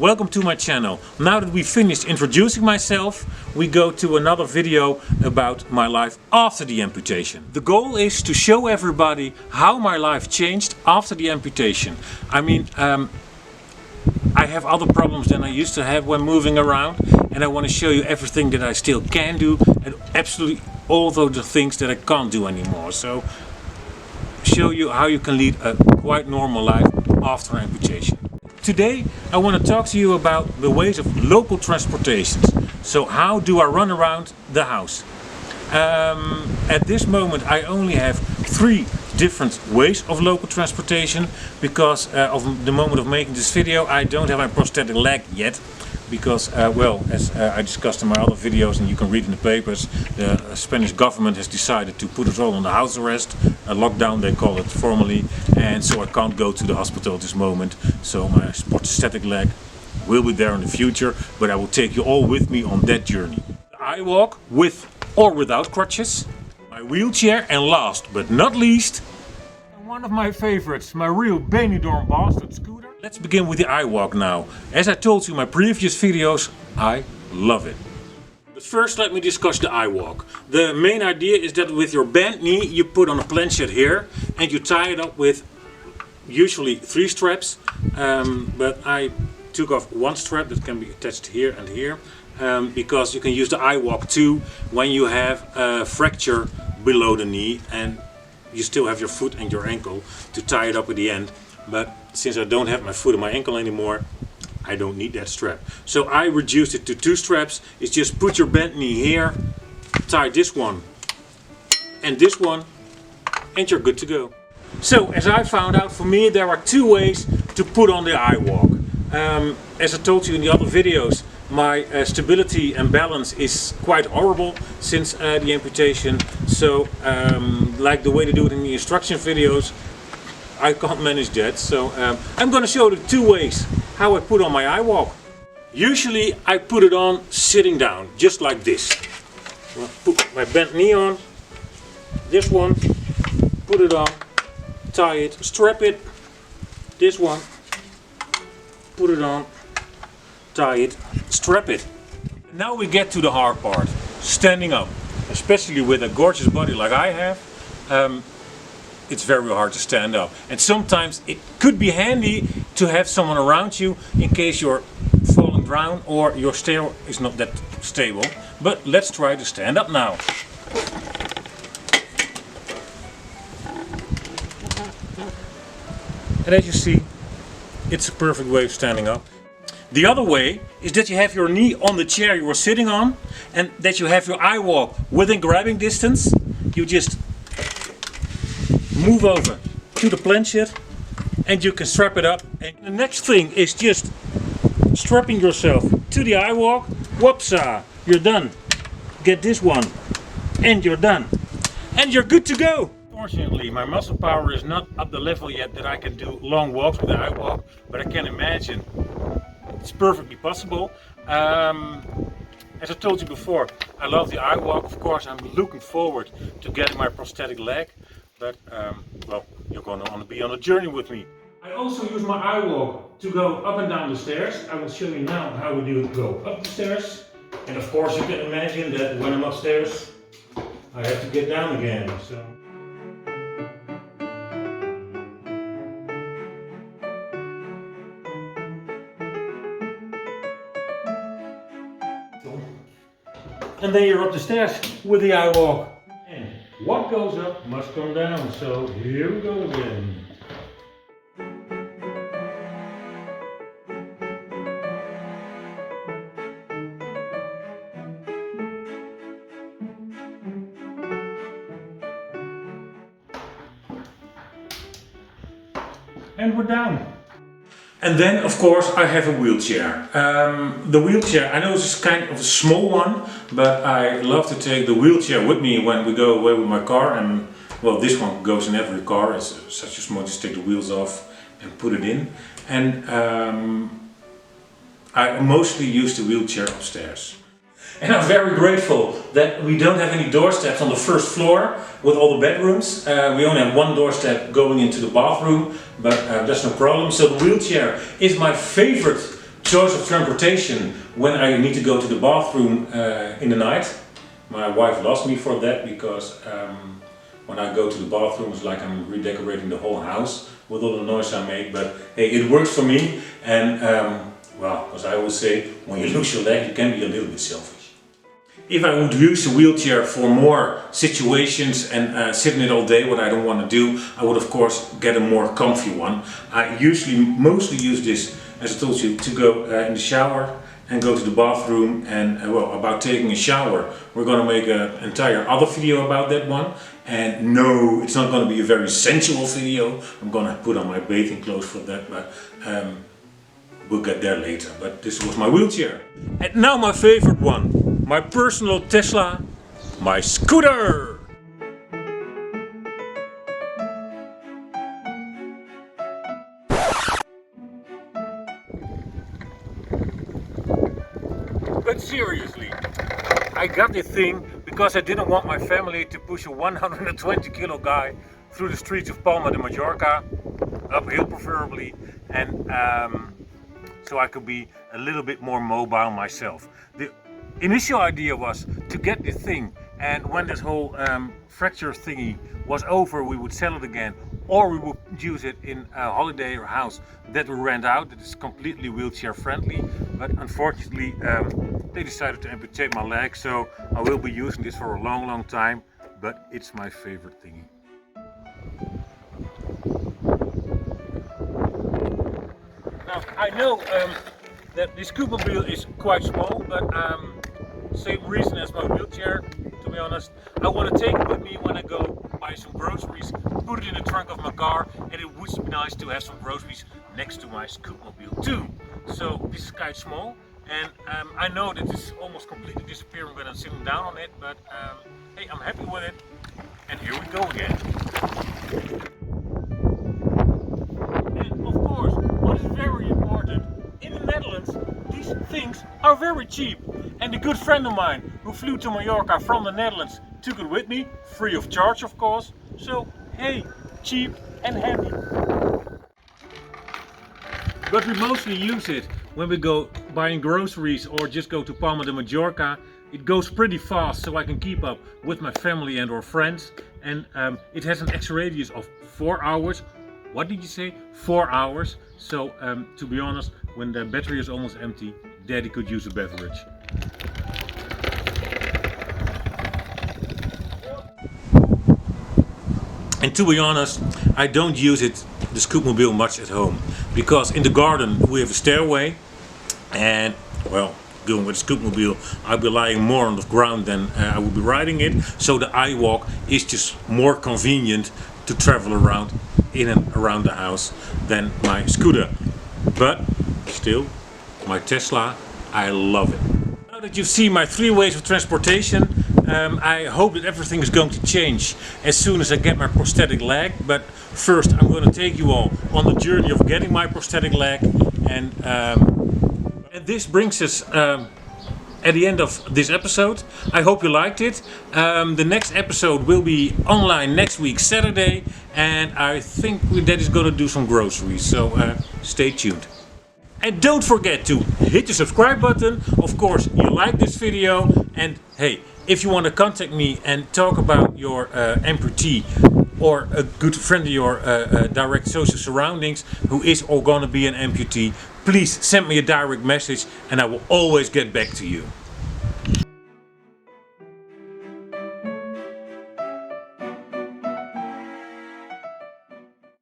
welcome to my channel. Now that we finished introducing myself, we go to another video about my life after the amputation. The goal is to show everybody how my life changed after the amputation. I mean, I have other problems than I used to have when moving around, and I want to show you everything that I still can do and absolutely all the things that I can't do anymore. So show you how you can lead a quite normal life after amputation. Today I want to talk to you about the ways of local transportations. So how do I run around the house? At this moment I only have 3 different ways of local transportation because of the moment of making this video I don't have my prosthetic leg yet. Because, well, as I discussed in my other videos and you can read in the papers, the Spanish government has decided to put us all on the house arrest, a lockdown they call it formally, and so I can't go to the hospital at this moment. So my prosthetic leg will be there in the future, but I will take you all with me on that journey. I walk with or without crutches, my wheelchair, and last but not least, one of my favorites, my real Benidorm bastard scooter. Let's begin with the iWalk now. As I told you in my previous videos, I love it. But first let me discuss the iWalk. The main idea is that with your bent knee you put on a planchet here and you tie it up with usually 3 straps. But I took off 1 strap that can be attached here and here. Because you can use the iWalk too when you have a fracture below the knee and you still have your foot and your ankle to tie it up at the end. But since I don't have my foot and my ankle anymore, I don't need that strap. So I reduced it to 2 straps. It's just put your bent knee here, tie this one and this one, and you're good to go. So as I found out, for me there are 2 ways to put on the iWalk. As I told you in the other videos, my stability and balance is quite horrible since the amputation. So like the way they do it in the instruction videos, I can't manage that. So I'm going to show the 2 ways how I put on my iWalk. Usually I put it on sitting down, just like this. I'll put my bent knee on, this one, put it on, tie it, strap it, this one, put it on, tie it, strap it. Now we get to the hard part, standing up. Especially with a gorgeous body like I have, it's very hard to stand up. And sometimes it could be handy to have someone around you in case you're falling down or your stair is not that stable. But let's try to stand up now. And as you see, it's a perfect way of standing up. The other way is that you have your knee on the chair you were sitting on and that you have your iWalk within grabbing distance. You just move over to the planchet and you can strap it up. And the next thing is just strapping yourself to the iWalk. Whoopsa, you're done. Get this one and you're done. And you're good to go. Fortunately, my muscle power is not up the level yet that I can do long walks with the iWalk, but I can imagine it's perfectly possible. As I told you before, I love the iWalk. Of course, I'm looking forward to getting my prosthetic leg, but well, you're going to want to be on a journey with me. I also use my iWalk to go up and down the stairs. I will show you now how we do go up the stairs. And of course, you can imagine that when I'm upstairs, I have to get down again. So. And then you're up the stairs with the iWalk. And what goes up must come down. So here we go again. And we're down. And then, of course, I have a wheelchair. The wheelchair, I know this is kind of a small one, but I love to take the wheelchair with me when we go away with my car. And well, this one goes in every car. It's such a small, just take the wheels off and put it in. And I mostly use the wheelchair upstairs. And I'm very grateful that we don't have any doorsteps on the first floor with all the bedrooms. We only have one doorstep going into the bathroom, but that's no problem. So the wheelchair is my favorite choice of transportation when I need to go to the bathroom in the night. My wife loves me for that because when I go to the bathroom it's like I'm redecorating the whole house with all the noise I make, but hey, it works for me. And well, as I always say, when you lose your leg you can be a little bit selfish. If I would use a wheelchair for more situations and sit in it all day, what I don't want to do, I would of course get a more comfy one. I mostly use this, as I told you, to go in the shower and go to the bathroom. And well, about taking a shower, we're going to make an entire other video about that one. And no, it's not going to be a very sensual video. I'm going to put on my bathing clothes for that, but we'll get there later. But this was my wheelchair. And now my favorite one. My personal Tesla, my scooter! But seriously, I got this thing because I didn't want my family to push a 120 kilo guy through the streets of Palma de Mallorca, uphill preferably, and so I could be a little bit more mobile myself. The initial idea was to get this thing, and when this whole fracture thingy was over, we would sell it again, or we would use it in a holiday or house that we rent out that is completely wheelchair friendly. But unfortunately they decided to amputate my leg, so I will be using this for a long time, but it's my favorite thingy. Now I know that this scootmobile is quite small, but same reason as my wheelchair, to be honest. I want to take it with me when I go buy some groceries, put it in the trunk of my car, and it would be nice to have some groceries next to my scootmobile too. So this is quite small, and I know that it's almost completely disappearing when I'm sitting down on it, but hey, I'm happy with it. And here we go again. And of course, what is very important, in the Netherlands, these things are very cheap. And a good friend of mine who flew to Mallorca from the Netherlands took it with me, free of charge of course. So hey, cheap and handy. But we mostly use it when we go buying groceries or just go to Palma de Mallorca. It goes pretty fast, so I can keep up with my family and or friends. And it has an extra radius of 4 hours. What did you say? 4 hours. So to be honest, when the battery is almost empty, Daddy could use a beverage. And to be honest, I don't use it, the scootmobile, much at home, because in the garden we have a stairway, and well, going with a scootmobile I'll be lying more on the ground than I would be riding it, so the iWalk is just more convenient to travel around in and around the house than my scooter. But still, my Tesla, I love it. Now that you've seen my 3 ways of transportation, I hope that everything is going to change as soon as I get my prosthetic leg. But first I'm going to take you all on the journey of getting my prosthetic leg, and this brings us at the end of this episode. I hope you liked it. The next episode will be online next week, Saturday, and I think that is going to do some groceries, so stay tuned. And don't forget to hit the subscribe button. Of course, you like this video, and hey, if you want to contact me and talk about your amputee or a good friend of your direct social surroundings who is or gonna be an amputee, please send me a direct message and I will always get back to you.